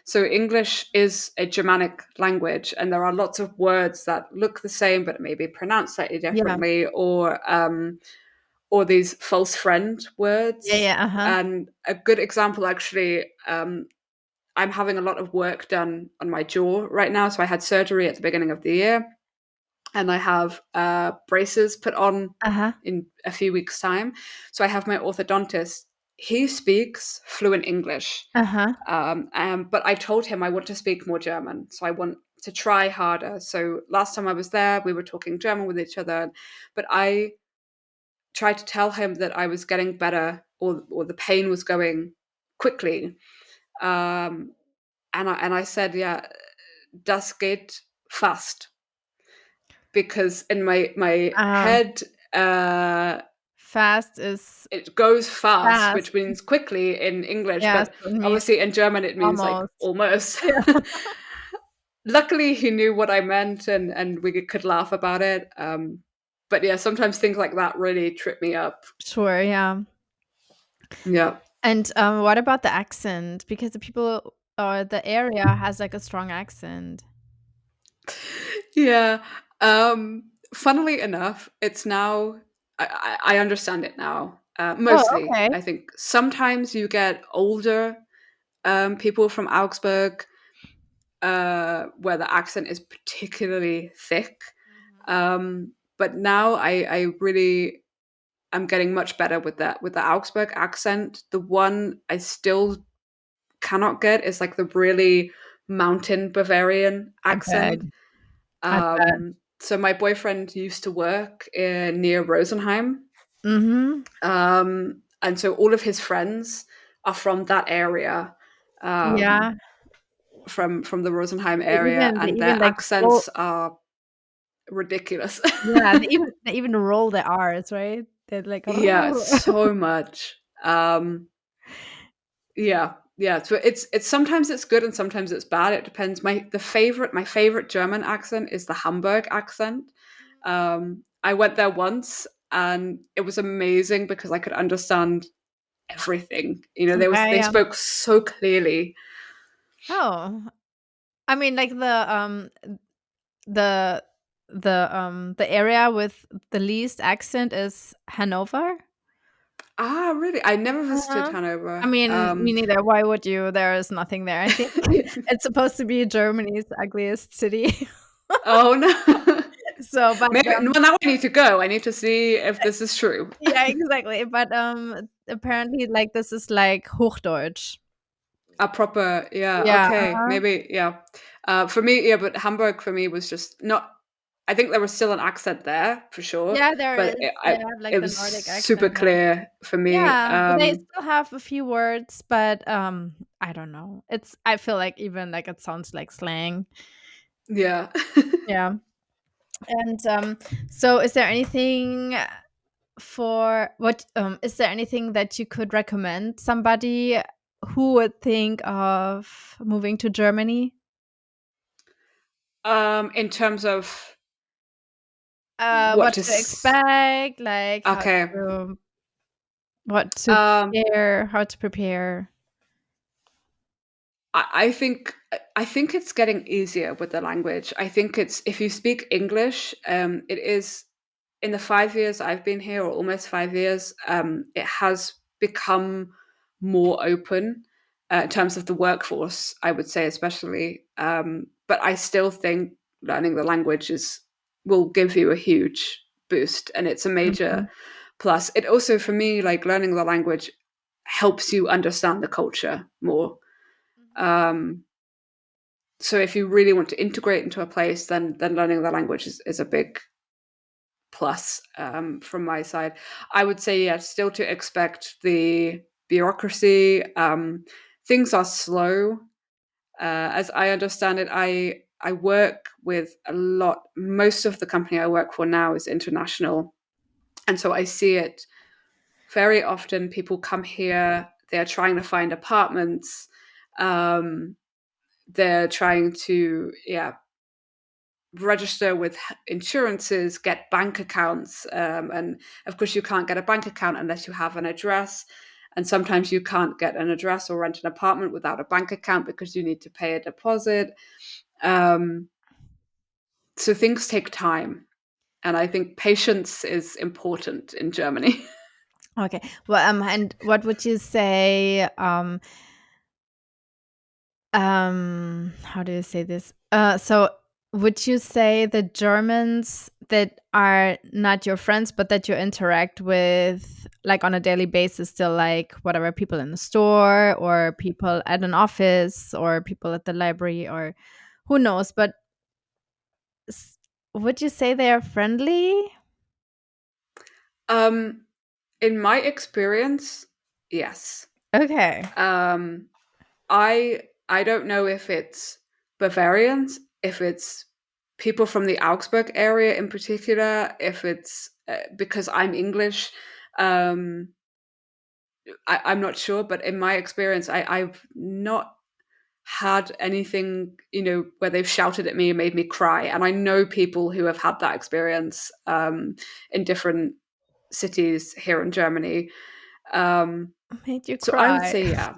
S2: So English is a Germanic language, and there are lots of words that look the same but maybe pronounced slightly
S1: Yeah.
S2: differently, or these false friend
S1: Yeah,
S2: words.
S1: yeah, uh-huh.
S2: And a good example, actually, I'm having a lot of work done on my jaw right now. So I had surgery at the beginning of the year, and I have braces put on
S1: Uh-huh.
S2: in a few weeks' time. So I have my orthodontist. He speaks fluent English,
S1: Uh-huh.
S2: but I told him I want to speak more German, so I want to try harder. So last time I was there, we were talking German with each other, but I tried to tell him that I was getting better, or the pain was going quickly. Um, and I said, yeah, das geht fast, because in my
S1: Um,
S2: head, uh,
S1: fast is
S2: it goes fast,
S1: fast.
S2: which means quickly in English,
S1: Yeah,
S2: but
S1: so it means
S2: obviously in German it means like
S1: almost.
S2: almost.
S1: Yeah.
S2: Luckily, he knew what I meant, and we could laugh about it. But yeah, sometimes things like that really trip me up.
S1: Sure, yeah.
S2: Yeah.
S1: And, what about the accent? Because the people or the area has, like, a strong accent.
S2: Yeah. Funnily enough, it's now I understand it now.
S1: Oh,
S2: Mostly,
S1: okay.
S2: I think sometimes you get older people from Augsburg where the accent is particularly thick.
S1: Mhm.
S2: But now I really am getting much better with the Augsburg accent. The one I still cannot get is like the really mountain Bavarian
S1: I bet.
S2: accent.
S1: I bet.
S2: So my boyfriend used to work near Rosenheim,
S1: Mhm.
S2: and so all of his friends are from that area, um,
S1: Yeah.
S2: from the Rosenheim area,
S1: They
S2: and
S1: even,
S2: their
S1: like, roll.
S2: accents are ridiculous.
S1: Yeah, they even roll their R's, right? They're like,
S2: Yeah, so much. Yeah, yeah. So it's sometimes it's good and sometimes it's bad. It depends. My favorite German accent is the Hamburg accent. I went there once and it was amazing because I could understand everything. You know,
S1: Yeah,
S2: they
S1: yeah.
S2: spoke so clearly.
S1: Oh, I mean, like, the the area with the least accent is Hanover?
S2: Ah, really? I never visited
S1: Uh-huh. I
S2: Hanover.
S1: mean, me neither. Why would you? There is nothing there. I think it's supposed to be Germany's ugliest city.
S2: Oh no.
S1: So, but,
S2: Maybe well, now I need to go. I need to see if this is true.
S1: yeah, exactly. But, apparently, like, this is like Hochdeutsch.
S2: A proper, yeah,
S1: Yeah,
S2: okay,
S1: uh-huh.
S2: maybe, yeah. For me, yeah, but Hamburg for me was just not. I think there was still an accent there for sure,
S1: Yeah, there
S2: but
S1: is. They have, like,
S2: it
S1: the
S2: was
S1: Nordic
S2: super
S1: accent there.
S2: clear for me.
S1: Yeah, they still have a few words, but, I don't know. I feel like even, like, it sounds like slang.
S2: Yeah.
S1: Yeah. And, so is there anything is there anything that you could recommend somebody who would think of moving to Germany?
S2: In terms of what
S1: What
S2: to
S1: to expect, like
S2: okay.
S1: what to
S2: Um,
S1: how to prepare.
S2: I think it's getting easier with the language. I think it's if you speak English, it is in the 5 years I've been here, or almost 5 years, it has become more open in terms of the workforce. I would say, especially, but I still think learning the language is will give you a huge boost, and it's a major
S1: Mhm,
S2: plus. It also, for me, like learning the language helps you understand the culture more.
S1: mhm,
S2: Um, so if you really want to integrate into a place, then learning the language is a big plus from my side. I would say, yeah, still to expect the bureaucracy. Things are slow, as I understand it. I work with a lot. Most of the company I work for now is international, and so I see it very often. People come here. They're trying to find apartments. Um, they're trying to, yeah, register with insurances, get bank accounts, and of course you can't get a bank account unless you have an address. And sometimes you can't get an address or rent an apartment without a bank account because you need to pay a deposit. Um, so things take time, and I think patience is important in Germany.
S1: okay. Well, and what would you say, how do you say this? So would you say the Germans that are not your friends, but that you interact with like on a daily basis, still like whatever people in the store or people at an office or people at the library or who knows? But s- would you say they are friendly?
S2: um, in my experience, yes.
S1: Okay.
S2: Um, I I don't know if it's Bavarians, if it's people from the Augsburg area in particular, if it's because I'm English. Um, I'm not sure, but in my experience, I've not had anything, where they've shouted at me and made me cry. And I know people who have had that experience in different cities here in Germany. Um,
S1: Made you
S2: so I would
S1: cry.
S2: say, yeah.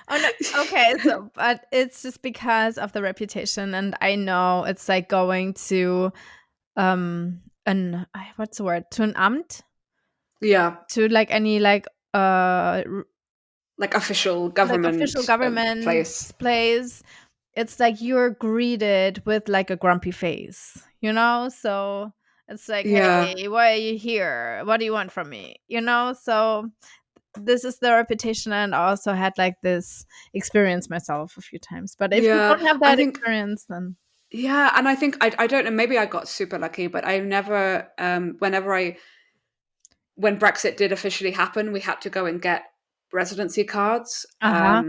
S1: Oh, no. Okay, so but it's just because of the reputation, and I know it's like going to, what's the word? To an Amt?
S2: Yeah,
S1: To, like, any, like,
S2: like official
S1: like, official
S2: government
S1: government
S2: place.
S1: place. It's like you're greeted with, like, a grumpy face, you know? So, it's like,
S2: Yeah,
S1: "Hey, why are you here? What do you want from me?" You know? So, this is the reputation, and I also had, like, this experience myself a few times. But if you
S2: yeah.
S1: don't have
S2: I
S1: that
S2: think,
S1: experience, then
S2: yeah, and I think I don't know. Maybe I got super lucky, but I've never. When Brexit did officially happen, we had to go and get residency cards.
S1: Uh-huh.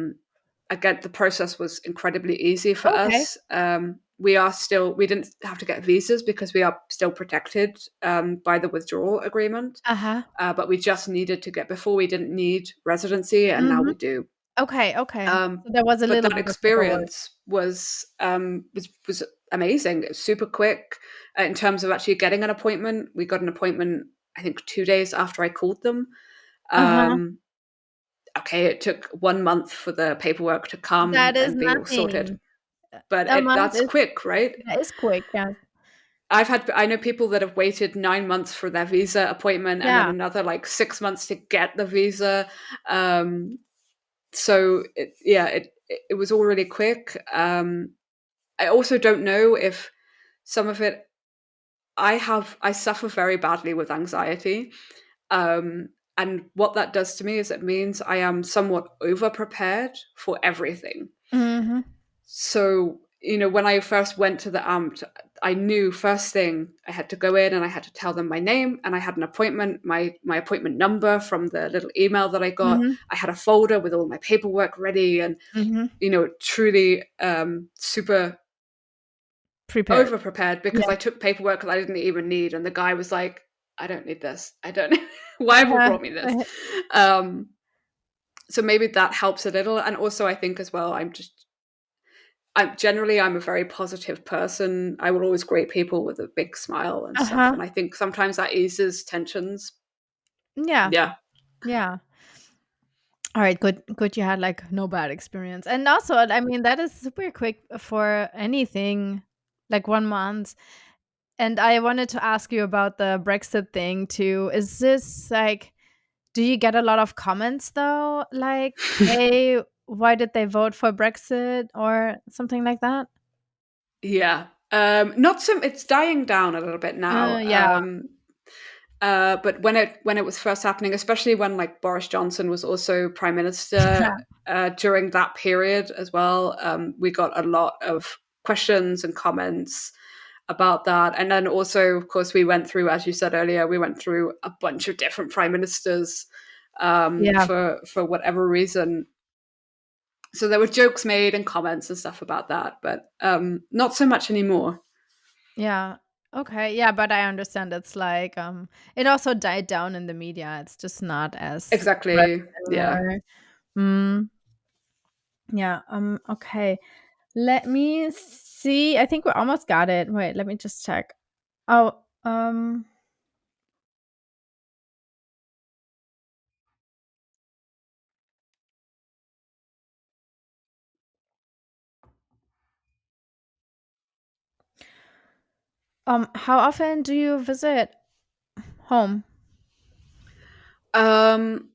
S2: Again, the process was incredibly easy for
S1: Okay.
S2: us. We didn't have to get visas because we are still protected by the withdrawal agreement.
S1: Uh-huh.
S2: But we just needed to get, before we didn't need residency, and now
S1: Mhm.
S2: we do.
S1: Okay, okay.
S2: Um,
S1: So there was a
S2: but
S1: little
S2: that
S1: bit of paperwork.
S2: experience was amazing. It was super quick in terms of actually getting an appointment. We got an appointment, I think, 2 days after I called them.
S1: Uh-huh.
S2: Um, okay, it took 1 month for the paperwork to come
S1: That is
S2: and be all sorted,
S1: nothing.
S2: but
S1: A month
S2: that's quick, right?
S1: is quick, yeah.
S2: I know people that have waited 9 months for their visa appointment and then
S1: Yeah.
S2: another like 6 months to get the visa. Um, so it was all really quick. I also don't know if some of it. I suffer very badly with anxiety. Um, and what that does to me is it means I am somewhat over prepared for everything.
S1: Mhm.
S2: So, when I first went to the Amt, I knew first thing I had to go in and I had to tell them my name, and I had an appointment, my appointment number from the little email that I got.
S1: Mhm.
S2: I had a folder with all my paperwork ready, and
S1: Mhm.
S2: truly super
S1: Prepared.
S2: over prepared, because
S1: Yeah.
S2: I took paperwork that I didn't even need, and the guy was like, "I don't need this. I don't. Why have you
S1: Uh-huh.
S2: brought me this?" Um, so maybe that helps a little, and also I think as well, I'm a very positive person. I will always greet people with a big smile and stuff,
S1: Uh-huh.
S2: and I think sometimes that eases tensions.
S1: Yeah.
S2: Yeah,
S1: Yeah. Alright, good you had, like, no bad experience. And also, I mean, that is super quick for anything, like 1 month. And I wanted to ask you about the Brexit thing too. Is this, like, do you get a lot of comments though? Like, "Hey, why did they vote for Brexit?" Or something like that?
S2: yeah. Not some. It's dying down a little bit now.
S1: Yeah.
S2: But when it was first happening, especially when like Boris Johnson was also prime minister during that period as well, we got a lot of questions and comments about that. And then also, of course, we went through, as you said earlier, we went through a bunch of different prime ministers
S1: Yeah.
S2: for whatever reason. So there were jokes made and comments and stuff about that, but not so much anymore.
S1: Yeah. Okay. Yeah, but I understand it's like, it also died down in the media. It's just not as present
S2: Exactly. Yeah.
S1: anymore. Mm, yeah, okay. Let me see. I think we almost got it. Wait, let me just check. Oh, how often do you visit home?
S2: Um,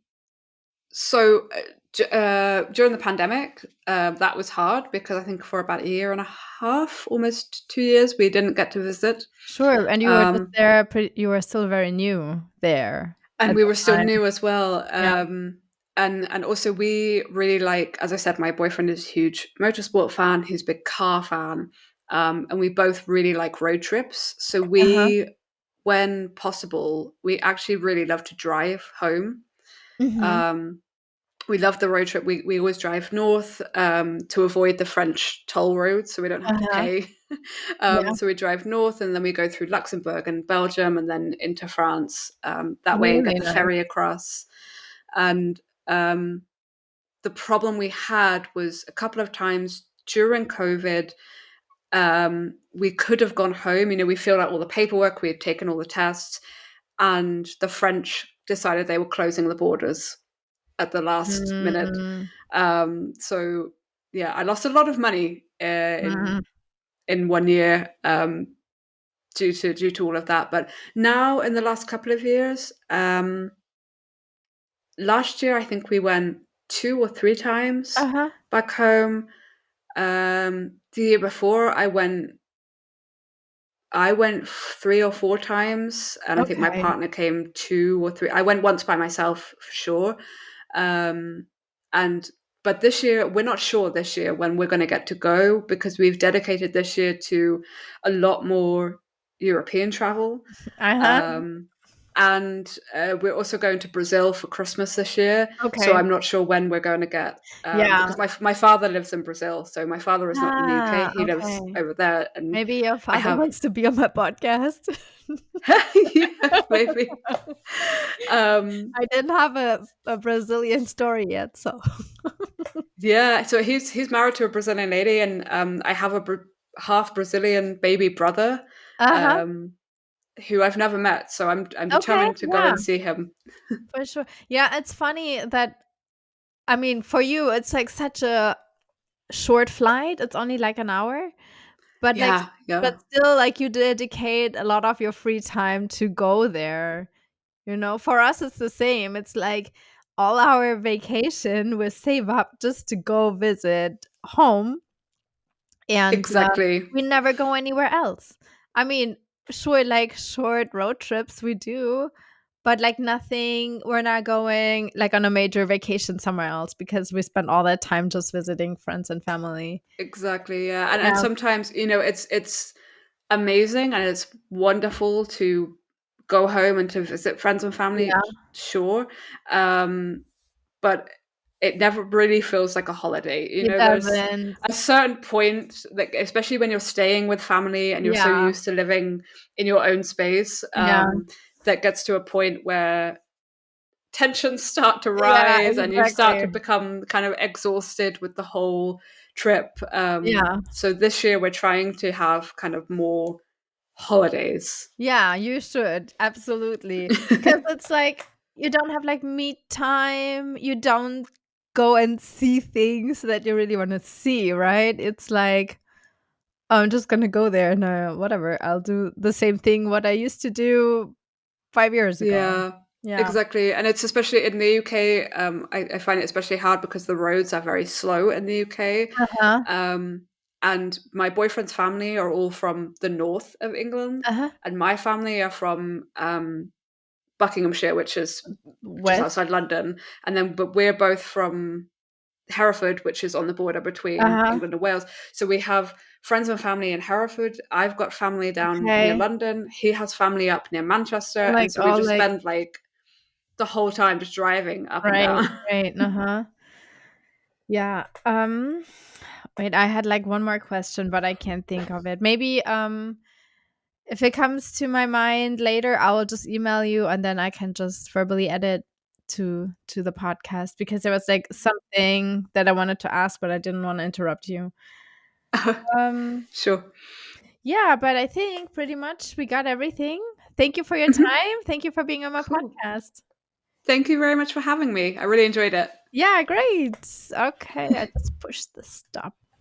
S2: So during the pandemic, that was hard because I think for about a year and a half, almost 2 years, we didn't get to visit.
S1: Sure, and you were just
S2: Um,
S1: there you were still very new there
S2: and
S1: at
S2: we
S1: the
S2: were still
S1: time.
S2: new as well.
S1: Yeah.
S2: And also we really like, as I said, my boyfriend is a huge motorsport fan. He's a big car fan. And we both really like road trips. So
S1: Uh-huh.
S2: when possible, we actually really love to drive home.
S1: Mhm.
S2: Um, We love the road trip. We always drive north to avoid the French toll roads, so we don't have to
S1: Uh-huh.
S2: pay.
S1: Yeah.
S2: So we drive north, and then we go through Luxembourg and Belgium, and then into France. That way, and get
S1: Really
S2: the
S1: nice.
S2: ferry across. And the problem we had was a couple of times during COVID, we could have gone home. We filled out all the paperwork, we had taken all the tests, and the French decided they were closing the borders at the last minute.
S1: Mm,
S2: So yeah, I lost a lot of money
S1: mm.
S2: in 1 year due to all of that. But now in the last couple of years, last year I think we went 2 or 3 times
S1: Uh-huh.
S2: back home. The year before I went 3 or 4 times, and I think my
S1: Okay.
S2: partner came 2 or 3. I went once by myself for sure, um, and but this year we're not sure this year when we're going to get to go, because we've dedicated this year to a lot more European travel,
S1: Uh-huh.
S2: um, and we're also going to Brazil for Christmas this year. So
S1: Okay.
S2: I'm not sure when we're going to get,
S1: Yeah.
S2: because my father lives in Brazil, so my father is not in the UK.
S1: Ah,
S2: He lives
S1: okay.
S2: over there, and
S1: Maybe your
S2: I
S1: father
S2: have
S1: wants to be on my podcast.
S2: yeah, maybe. Um,
S1: I didn't have a Brazilian story yet, so
S2: yeah, so he's married to a Brazilian lady, and I have a half Brazilian baby brother,
S1: Uh-huh.
S2: um, who I've never met. So I'm
S1: Okay,
S2: determined to go
S1: yeah,
S2: and see him.
S1: for sure. Yeah, it's funny that I mean, for you, it's like such a short flight. It's only like an hour, but like
S2: Yeah,
S1: but
S2: yeah,
S1: still like you dedicate a lot of your free time to go there. For us it's the same. It's like all our vacation we save up just to go visit home, and
S2: exactly,
S1: we never go anywhere else. I mean, sure, like short road trips we do, but like nothing, we're not going like on a major vacation somewhere else because we spend all that time just visiting friends and family.
S2: exactly. Yeah, and
S1: Yeah,
S2: sometimes it's amazing and it's wonderful to go home and to visit friends and family.
S1: yeah,
S2: Sure, um, but it never really feels like a holiday.
S1: it
S2: There's
S1: doesn't.
S2: a certain point, like especially when you're staying with family and you're so
S1: Yeah,
S2: used to living in your own space,
S1: yeah,
S2: that gets to a point where tensions start to
S1: yeah,
S2: rise and you start
S1: exactly.
S2: to become kind of exhausted with the whole trip.
S1: Yeah.
S2: So this year we're trying to have kind of more holidays.
S1: Yeah, you should. Absolutely. Because it's like you don't have like me time. You don't go and see things that you really want to see, right? It's like, "Oh, I'm just going to go there and whatever. I'll do the same thing what I used to do 5 years ago."
S2: Yeah,
S1: Yeah.
S2: exactly. And it's especially in the UK, I find it especially hard because the roads are very slow in the UK.
S1: Uh-huh.
S2: Um, and my boyfriend's family are all from the north of England,
S1: Uh-huh.
S2: and my family are from Buckinghamshire, which is
S1: West.
S2: outside London. And then, but we're both from Hereford, which is on the border between
S1: Uh-huh.
S2: England and Wales. So we have friends and family in Hereford. I've got family down near
S1: Okay.
S2: London. He has family up near Manchester. And
S1: Like
S2: so we
S1: all
S2: just
S1: like
S2: spend like the whole time just driving up and
S1: right,
S2: down.
S1: right. Uh-huh. Yeah. Wait, I had like one more question, but I can't think of it. Maybe if it comes to my mind later, I will just email you and then I can just verbally edit to the podcast because there was like something that I wanted to ask, but I didn't want to interrupt you. Um
S2: Sure.
S1: yeah, but I think pretty much we got everything. Thank you for your
S2: Mhm.
S1: time. Thank you for being on my
S2: Cool.
S1: podcast.
S2: Thank you very much for having me. I really enjoyed it.
S1: Yeah, great. Okay, I just pushed the stop